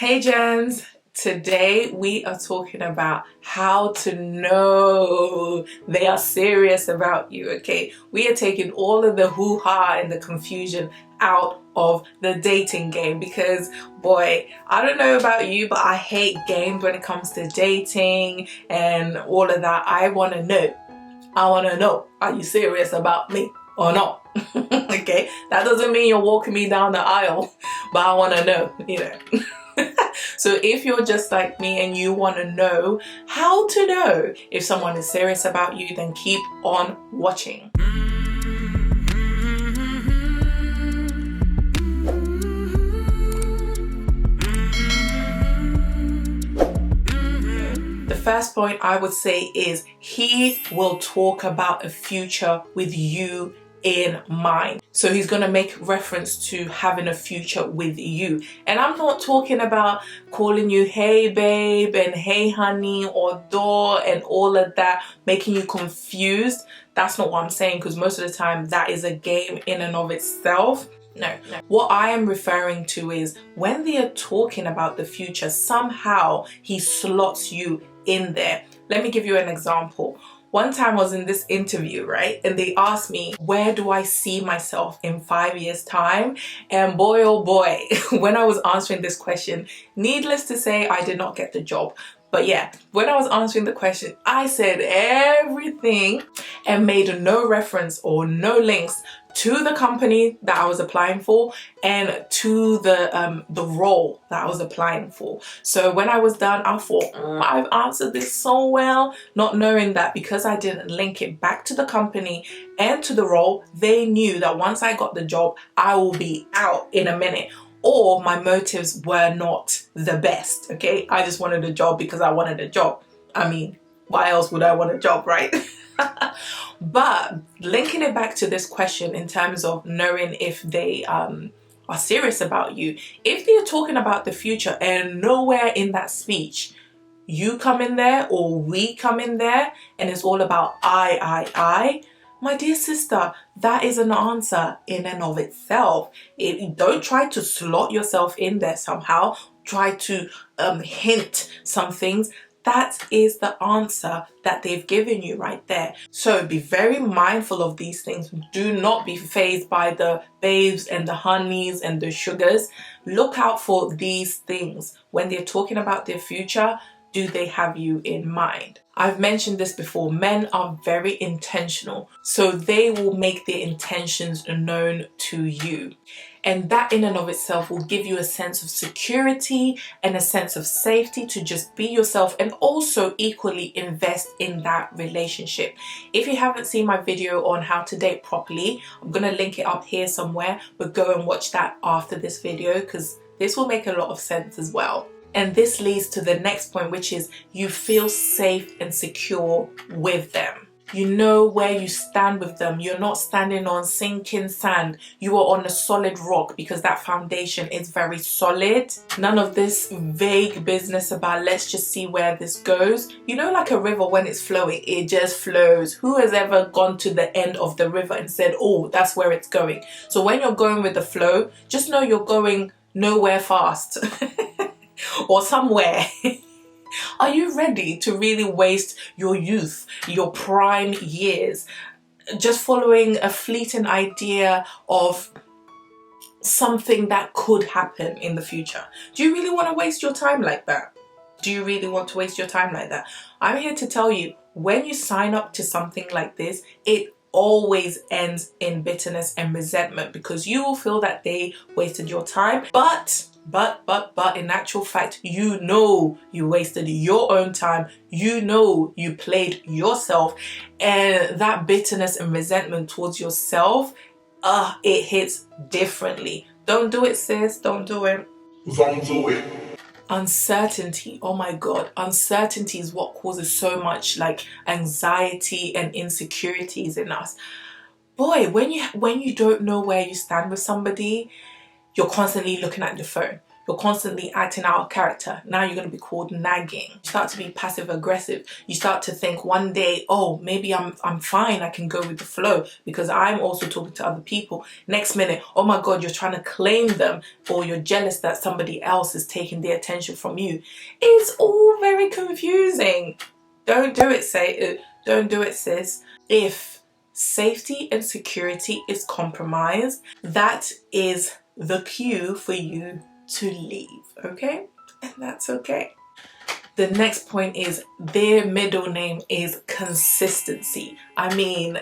Hey Gems, today we are talking about how to know they are serious about you, okay? We are taking all of the hoo-ha and the confusion out of the dating game because, boy, I don't know about you, but I hate games when it comes to dating and all of that. I want to know, are you serious about me or not? Okay, that doesn't mean you're walking me down the aisle, but I want to know, So if you're just like me and you want to know how to know if someone is serious about you, then keep on watching. The first point I would say is he will talk about a future with you in mind. So he's going to make reference to having a future with you. And I'm not talking about calling you hey babe and hey honey or door and all of that, making you confused. That's not what I'm saying, because most of the time that is a game in and of itself. No. What I am referring to is when they are talking about the future, somehow he slots you in there. Let me give you an example. One time I was in this interview, right? And they asked me, where do I see myself in 5 years' time? And boy, oh boy, when I was answering this question, needless to say, I did not get the job. But yeah, when I was answering the question, I said everything and made no reference or no links to the company that I was applying for and to the role that I was applying for. So when I was done, I thought, I've answered this so well, not knowing that because I didn't link it back to the company and to the role, they knew that once I got the job, I will be out in a minute. Or my motives were not the best, okay? I just wanted a job because I wanted a job. I mean, why else would I want a job, right? But linking it back to this question in terms of knowing if they are serious about you, if they're talking about the future and nowhere in that speech you come in there or we come in there and it's all about I, my dear sister, that is an answer in and of itself. Don't try to slot yourself in there somehow. Try to hint some things. That is the answer that they've given you right there. So be very mindful of these things. Do not be fazed by the babes and the honeys and the sugars. Look out for these things. When they're talking about their future, do they have you in mind? I've mentioned this before. Men are very intentional, so they will make their intentions known to you. And that in and of itself will give you a sense of security and a sense of safety to just be yourself and also equally invest in that relationship. If you haven't seen my video on how to date properly, I'm going to link it up here somewhere, but go and watch that after this video because this will make a lot of sense as well. And this leads to the next point, which is you feel safe and secure with them. You know where you stand with them. You're not standing on sinking sand. You are on a solid rock because that foundation is very solid. None of this vague business about let's just see where this goes. You know, like a river when it's flowing, it just flows. Who has ever gone to the end of the river and said, oh, that's where it's going? So when you're going with the flow, just know you're going nowhere fast. Or somewhere. Are you ready to really waste your youth, your prime years, just following a fleeting idea of something that could happen in the future? Do you really want to waste your time like that? Do you really want to waste your time like that? I'm here to tell you, when you sign up to something like this, it always ends in bitterness and resentment because you will feel that they wasted your time. But in actual fact, you know you wasted your own time. You know you played yourself, and that bitterness and resentment towards yourself, it hits differently. Don't do it, sis. Don't do it. Don't do it. Uncertainty, oh my god, uncertainty is what causes so much like anxiety and insecurities in us. Boy, when you don't know where you stand with somebody, you're constantly looking at your phone. You're constantly acting out of character. Now you're going to be called nagging. You start to be passive aggressive. You start to think one day, oh, maybe I'm fine. I can go with the flow because I'm also talking to other people. Next minute, oh my God, you're trying to claim them, or you're jealous that somebody else is taking the attention from you. It's all very confusing. Don't do it, don't do it, sis. If safety and security is compromised, that is the cue for you to leave, okay? And that's okay. The next point is their middle name is consistency. I mean,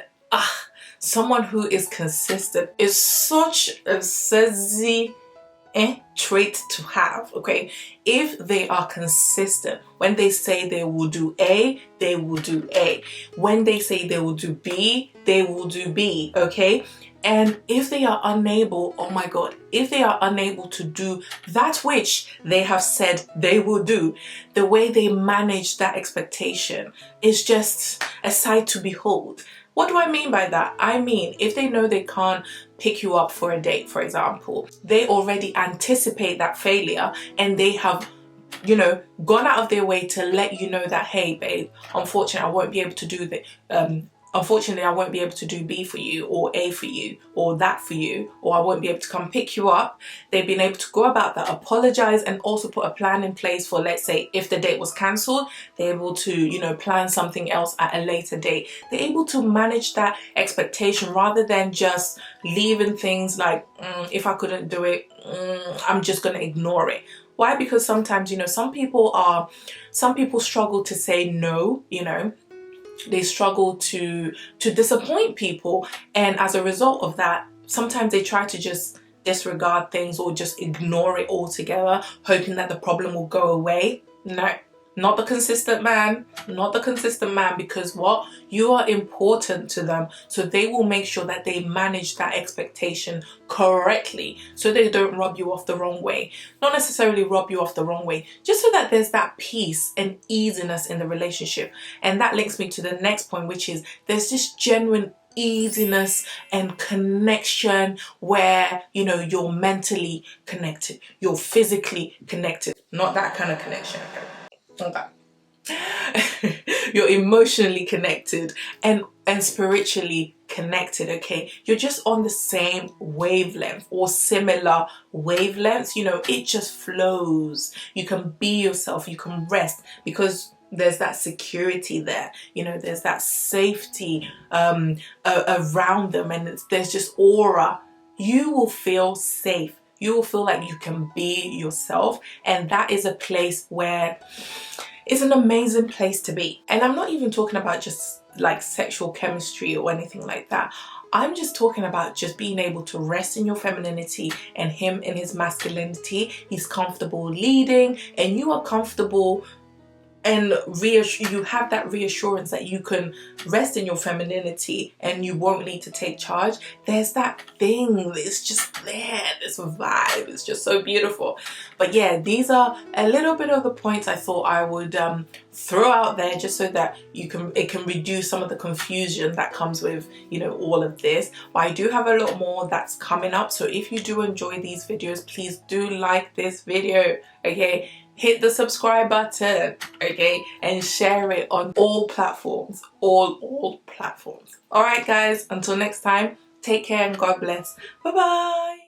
someone who is consistent is such a sexy trait to have, okay? If they are consistent, when they say they will do A, they will do A. When they say they will do B, they will do B, okay? And if they are unable, oh my God, if they are unable to do that which they have said they will do, the way they manage that expectation is just a sight to behold. What do I mean by that? I mean, if they know they can't pick you up for a date, for example, they already anticipate that failure and they have, you know, gone out of their way to let you know that, hey, babe, unfortunately, I won't be able to do unfortunately, I won't be able to do B for you, or A for you, or that for you, or I won't be able to come pick you up. They've been able to go about that, apologize, and also put a plan in place for, let's say, if the date was cancelled, they're able to, you know, plan something else at a later date. They're able to manage that expectation rather than just leaving things like, if I couldn't do it, I'm just going to ignore it. Why? Because sometimes, you know, some people struggle to say no, you know. They struggle to disappoint people, and as a result of that, sometimes they try to just disregard things or just ignore it altogether, hoping that the problem will go away. No, not the consistent man, not the consistent man, because what? You are important to them, so they will make sure that they manage that expectation correctly so they don't rub you off the wrong way. Not necessarily rub you off the wrong way, just so that there's that peace and easiness in the relationship. And that links me to the next point, which is there's this genuine easiness and connection where, you know, you're mentally connected, you're physically connected, not that kind of connection. Okay. You're emotionally connected and spiritually connected, okay? You're just on the same wavelength or similar wavelengths, you know, it just flows. You can be yourself, you can rest because there's that security there, you know, there's that safety around them, and there's just aura. You will feel safe. You will feel like you can be yourself, and that is a place where it's an amazing place to be. And I'm not even talking about just like sexual chemistry or anything like that. I'm just talking about just being able to rest in your femininity and him in his masculinity. He's comfortable leading and you are comfortable, and you have that reassurance that you can rest in your femininity and you won't need to take charge. There's that thing, it's just there, this vibe, it's just so beautiful. But yeah, these are a little bit of the points I thought I would throw out there just so that it can reduce some of the confusion that comes with, you know, all of this. But I do have a lot more that's coming up, so if you do enjoy these videos, please do like this video, okay? Hit the subscribe button, okay, and share it on all platforms, all platforms. All right, guys, until next time, take care and God bless. Bye-bye.